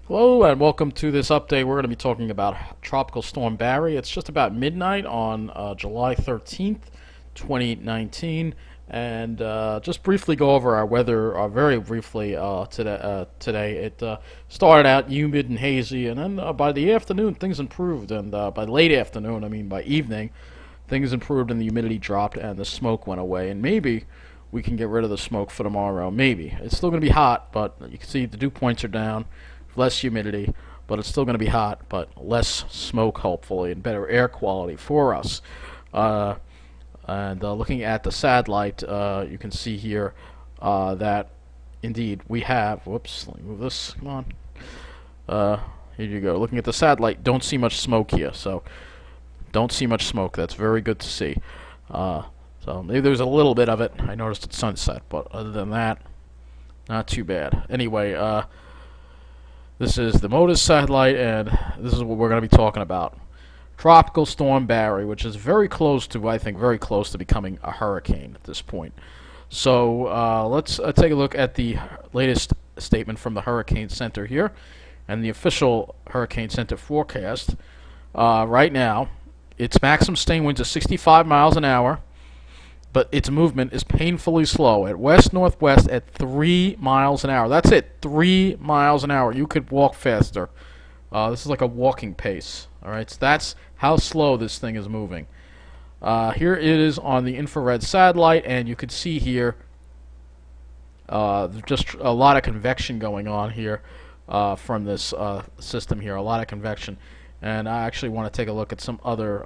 Hello and welcome to this update. We're going to be talking about Tropical Storm Barry. It's just about midnight on July 13th, 2019, and just briefly go over our weather very briefly today. It started out humid and hazy, and then by the afternoon things improved, and by late afternoon, I mean by evening, things improved and the humidity dropped and the smoke went away, and maybe we can get rid of the smoke for tomorrow. Maybe. It's still going to be hot, but you can see the dew points are down, less humidity, but it's still going to be hot, but less smoke, hopefully, and better air quality for us. Uh, and looking at the satellite, you can see here that indeed we have. Whoops, let me move this. Come on. Here you go. Looking at the satellite, don't see much smoke here, so don't see much smoke. That's very good to see. So maybe there's a little bit of it. I noticed at sunset, but other than that, not too bad. Anyway, this is the MODIS satellite, and this is what we're going to be talking about. Tropical Storm Barry, which is very close to, I think, very close to becoming a hurricane at this point. So let's take a look at the latest statement from the Hurricane Center here, and the official Hurricane Center forecast. Right now, its maximum sustained winds are 65 miles an hour, but its movement is painfully slow at west-northwest at 3 miles an hour. That's it, 3 miles an hour. You could walk faster. This is like a walking pace. All right, so that's how slow this thing is moving. Here it is on the infrared satellite, and you can see here just a lot of convection going on here from this system here. A lot of convection, and I actually want to take a look at some other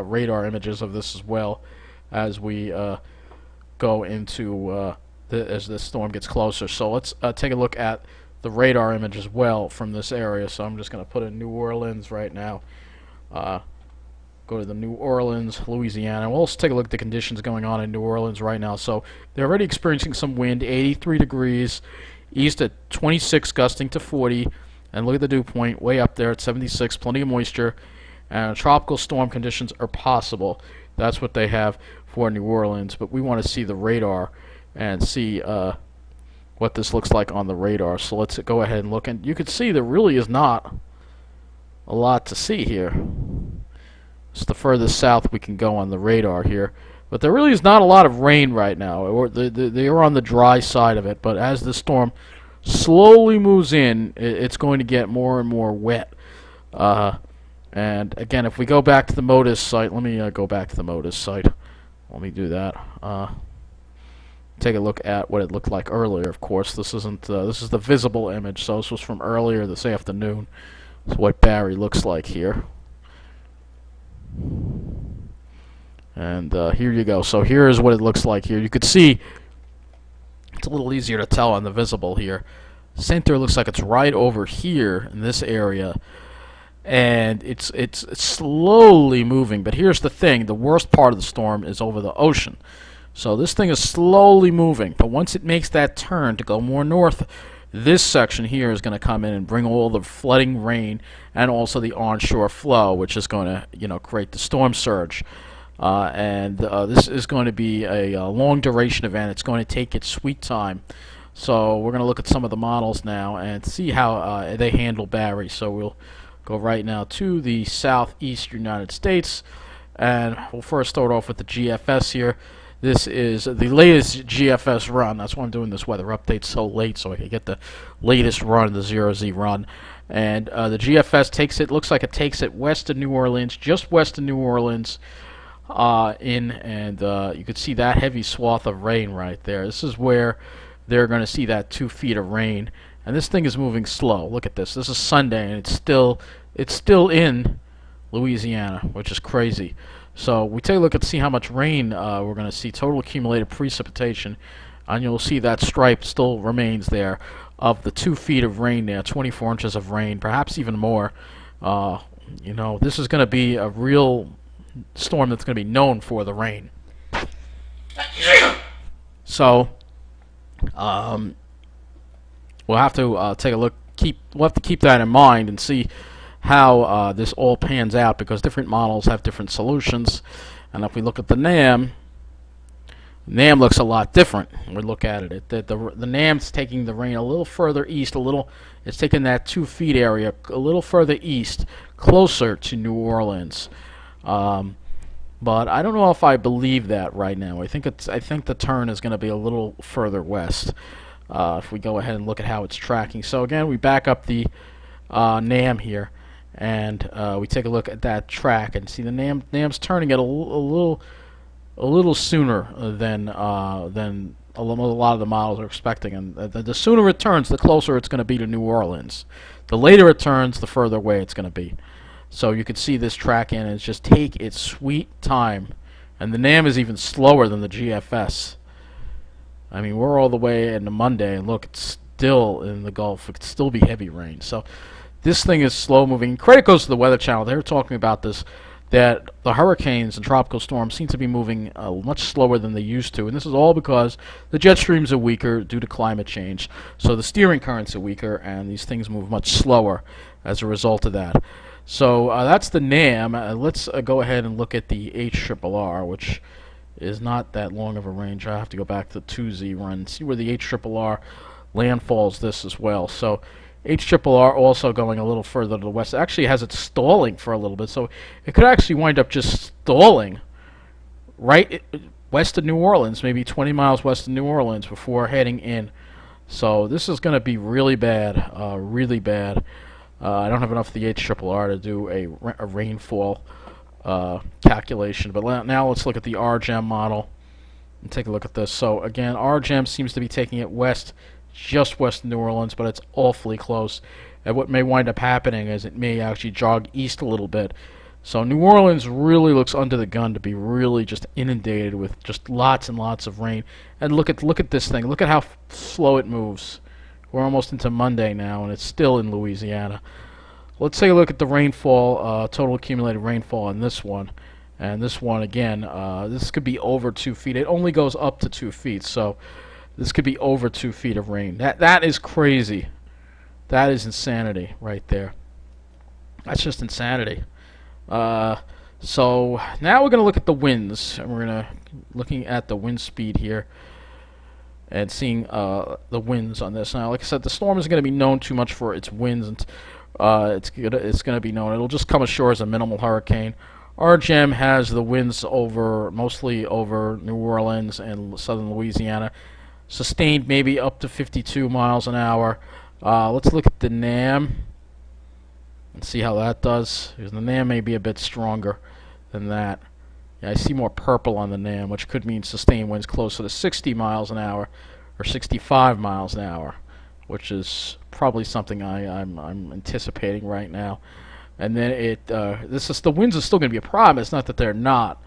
radar images of this as well, as we go into as this storm gets closer. So let's take a look at the radar image as well from this area. So I'm just going to put in New Orleans right now. Go to the New Orleans, Louisiana. We'll also take a look at the conditions going on in New Orleans right now. So they're already experiencing some wind, 83 degrees, east at 26, gusting to 40. And look at the dew point, way up there at 76, plenty of moisture. And tropical storm conditions are possible. That's what they have for New Orleans, but we want to see the radar and see what this looks like on the radar. So let's go ahead and look, and you can see there really is not a lot to see here. It's the furthest south we can go on the radar here, but there really is not a lot of rain right now. They are on the dry side of it, but as the storm slowly moves in, it's going to get more and more wet. And again, if we go back to the MODIS site, let me go back to the MODIS site. Let me do that. Take a look at what it looked like earlier. Of course, this isn't. This is the visible image, so this was from earlier this afternoon. That's what Barry looks like here. And here you go. So here is what it looks like here. You could see it's a little easier to tell on the visible here. Center looks like it's right over here in this area. And it's slowly moving, but here's the thing: the worst part of the storm is over the ocean. So this thing is slowly moving, but once it makes that turn to go more north, this section here is going to come in and bring all the flooding rain and also the onshore flow, which is going to create the storm surge. This is going to be a long duration event. It's going to take its sweet time. So we're going to look at some of the models now and see how they handle Barry. So we'll go right now to the southeast United States, and we'll first start off with the GFS here. This is the latest GFS run. That's why I'm doing this weather update so late, so I can get the latest run, the 0Z run. And the GFS takes it, looks like it takes it west of New Orleans, just west of New Orleans, you could see that heavy swath of rain right there. This is where they're going to see that 2 feet of rain. And this thing is moving slow. Look at this. This is Sunday, and it's still in Louisiana, which is crazy. So we take a look and see how much rain we're going to see. Total accumulated precipitation, and you'll see that stripe still remains there of the 2 feet of rain there, 24 inches of rain, perhaps even more. This is going to be a real storm that's going to be known for the rain. So we'll have to take a look. We'll have to keep that in mind and see how this all pans out, because different models have different solutions. And if we look at the NAM, NAM looks a lot different when we look at it. The NAM's taking the rain a little further east, it's taking that 2 feet area a little further east, closer to New Orleans. Um, but I don't know if I believe that right now. I think the turn is going to be a little further west. If we go ahead and look at how it's tracking. So again, we back up the NAM here, and we take a look at that track and see the NAM's turning it a little sooner than a lot of the models are expecting. And the sooner it turns, the closer it's going to be to New Orleans. The later it turns, the further away it's going to be. So you can see this track in, and it's just take its sweet time. And the NAM is even slower than the GFS. I mean, we're all the way into Monday, and look, it's still in the Gulf. It could still be heavy rain. So this thing is slow moving. Credit goes to the Weather Channel. They were talking about this, that the hurricanes and tropical storms seem to be moving much slower than they used to. And this is all because the jet streams are weaker due to climate change. So the steering currents are weaker, and these things move much slower as a result of that. So that's the NAM. Let's go ahead and look at the HRRR, which is not that long of a range. I have to go back to the 2Z run, see where the HRRR landfalls this as well. So HRRR also going a little further to the west. It actually has it stalling for a little bit, so it could actually wind up just stalling right west of New Orleans, maybe 20 miles west of New Orleans before heading in. So this is going to be really bad, really bad. I don't have enough of the HRRR to do a rainfall calculation, but now let's look at the RGEM model and take a look at this. So again, RGEM seems to be taking it west, just west of New Orleans, but it's awfully close. And what may wind up happening is it may actually jog east a little bit. So New Orleans really looks under the gun to be really just inundated with just lots and lots of rain. And look at this thing. Look at how slow it moves. We're almost into Monday now, and it's still in Louisiana. Let's take a look at the rainfall, total accumulated rainfall on this one. And this one, again, this could be over 2 feet. It only goes up to 2 feet, so this could be over 2 feet of rain. That is crazy. That is insanity right there. That's just insanity. So now we're going to look at the winds. And we're going to looking at the wind speed here and seeing the winds on this. Now, like I said, the storm isn't going to be known too much for its winds, and it's going to be known. It'll just come ashore as a minimal hurricane. RGEM has the winds mostly over New Orleans and southern Louisiana, sustained maybe up to 52 miles an hour. Let's look at the NAM and see how that does, because the NAM may be a bit stronger than that. Yeah, I see more purple on the NAM, which could mean sustained winds closer to 60 miles an hour or 65 miles an hour, which is probably something I'm anticipating right now. And then the winds are still going to be a problem. It's not that they're not.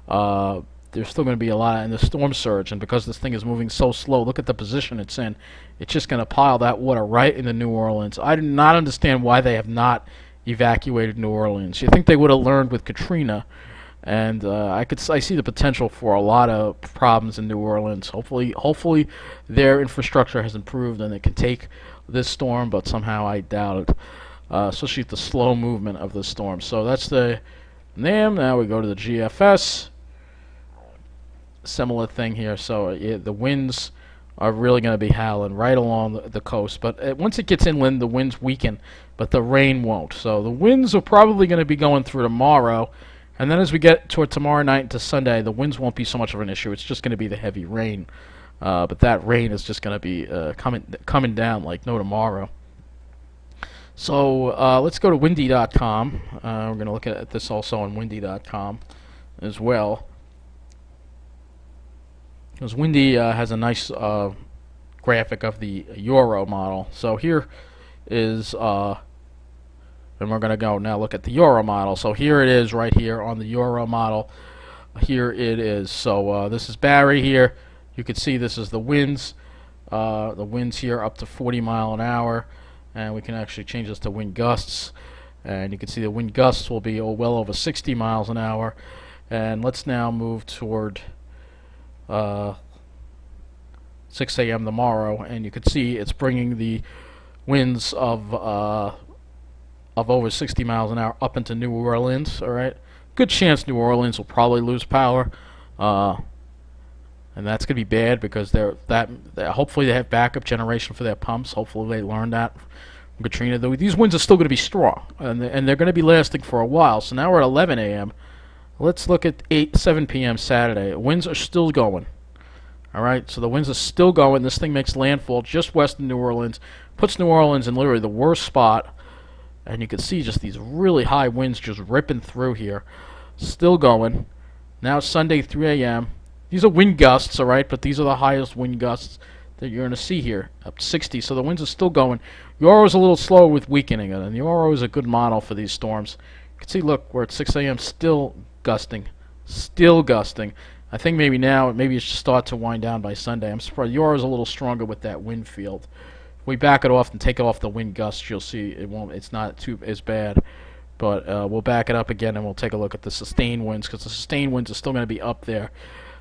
There's still going to be a lot in the storm surge, and because this thing is moving so slow, look at the position it's in. It's just going to pile that water right into New Orleans. I do not understand why they have not evacuated New Orleans. You think they would have learned with Katrina, and I see the potential for a lot of problems in New Orleans. Hopefully their infrastructure has improved and they can take this storm, but somehow I doubt it. Especially the slow movement of the storm. So that's the NAM. Now we go to the GFS. Similar thing here. So the winds are really going to be howling right along the coast. But once it gets inland, the winds weaken, but the rain won't. So the winds are probably going to be going through tomorrow. And then as we get toward tomorrow night into Sunday, the winds won't be so much of an issue. It's just going to be the heavy rain. But that rain is just going to be coming down like no tomorrow. So let's go to windy.com. We're going to look at this also on windy.com as well. Because Windy has a nice graphic of the Euro model. So here is, and we're going to go now look at the Euro model. So here it is right here on the Euro model. Here it is. So this is Barry here. You can see this is the winds. The winds here up to 40 mile an hour. And we can actually change this to wind gusts. And you can see the wind gusts will be well over 60 miles an hour. And let's now move toward 6 a.m. tomorrow. And you can see it's bringing the winds of over 60 miles an hour up into New Orleans. All right, good chance New Orleans will probably lose power. and that's going to be bad because hopefully they have backup generation for their pumps. Hopefully they learned that from Katrina. Though these winds are still going to be strong, and they're going to be lasting for a while. So now we're at 11 a.m. Let's look at 7 p.m. Saturday. Winds are still going. All right, so the winds are still going. This thing makes landfall just west of New Orleans, puts New Orleans in literally the worst spot, and you can see just these really high winds just ripping through here. Still going. Now it's Sunday, 3 a.m. These are wind gusts, all right, but these are the highest wind gusts that you're going to see here, up to 60. So the winds are still going. Euro is a little slower with weakening, and the Euro is a good model for these storms. You can see, look, we're at 6 a.m. still gusting, still gusting. I think maybe now, maybe it should start to wind down by Sunday. I'm surprised Euro is a little stronger with that wind field. If we back it off and take off the wind gusts, you'll see it won't. It's not too as bad. But we'll back it up again and we'll take a look at the sustained winds, because the sustained winds are still going to be up there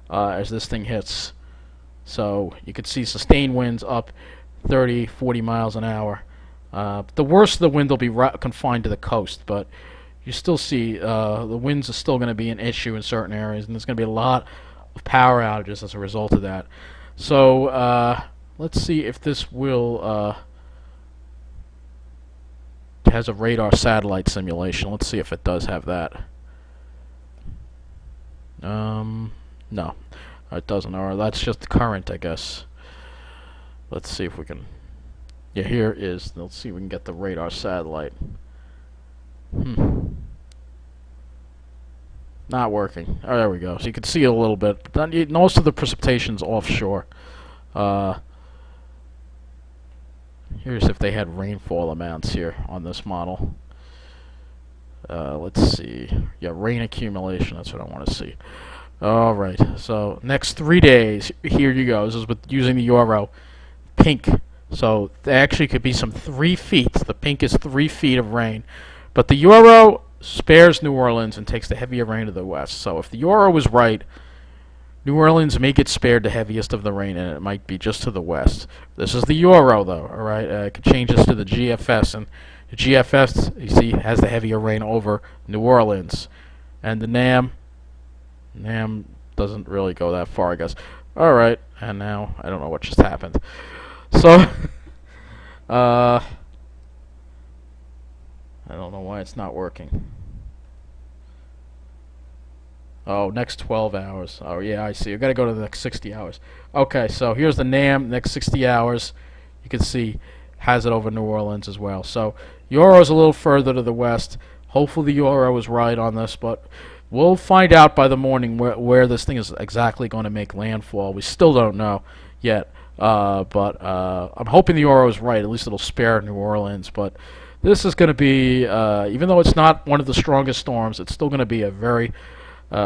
as this thing hits. So you can see sustained winds up 30, 40 miles an hour. The worst of the wind will be confined to the coast, but you still see the winds are still going to be an issue in certain areas, and there's going to be a lot of power outages as a result of that. So let's see if this will has a radar satellite simulation. Let's see if it does have that. No, it doesn't. Or that's just the current, I guess. Let's see if we can. Yeah, here is. Let's see if we can get the radar satellite. Not working. Oh, there we go. So you can see it a little bit. But most of the precipitation's offshore. Here's if they had rainfall amounts here on this model. Let's see. Yeah, rain accumulation. That's what I want to see. All right. So next 3 days. Here you go. This is with using the Euro. Pink. So there actually could be some 3 feet. The pink is 3 feet of rain. But the Euro spares New Orleans and takes the heavier rain to the west. So if the Euro was right, New Orleans may get spared the heaviest of the rain, and it might be just to the west. This is the Euro, though, all right? It could change this to the GFS, and the GFS, you see, has the heavier rain over New Orleans. And the NAM doesn't really go that far, I guess. All right, and now I don't know what just happened. So, I don't know why it's not working. Oh, next 12 hours. Oh, yeah, I see. I've got to go to the next 60 hours. Okay, so here's the NAM, next 60 hours. You can see has it over New Orleans as well. So Euro's a little further to the west. Hopefully the Euro is right on this, but we'll find out by the morning where this thing is exactly going to make landfall. We still don't know yet, but I'm hoping the Euro is right. At least it'll spare New Orleans, but this is going to be, even though it's not one of the strongest storms, it's still going to be a very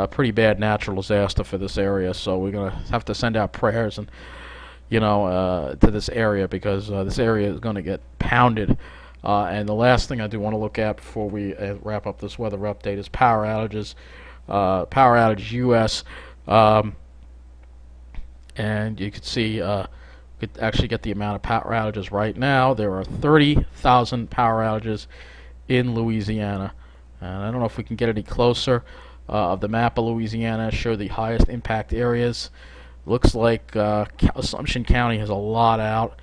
pretty bad natural disaster for this area. So we're going to have to send out prayers and to this area, because this area is going to get pounded. And the last thing I do want to look at before we wrap up this weather update is power outages. Power outage U.S. And you can see we could actually get the amount of power outages right now. There are 30,000 power outages in Louisiana. And I don't know if we can get any closer of the map of Louisiana, show the highest impact areas. Looks like Assumption County has a lot out,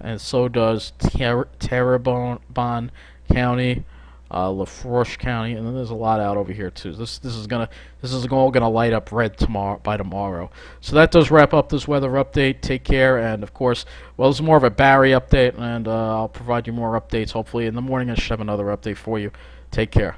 and so does Terrebonne County, Lafourche County, and then there's a lot out over here too. This is all gonna light up red tomorrow. So that does wrap up this weather update. Take care, and of course, well, this is more of a Barry update, and I'll provide you more updates. Hopefully in the morning I should have another update for you. Take care.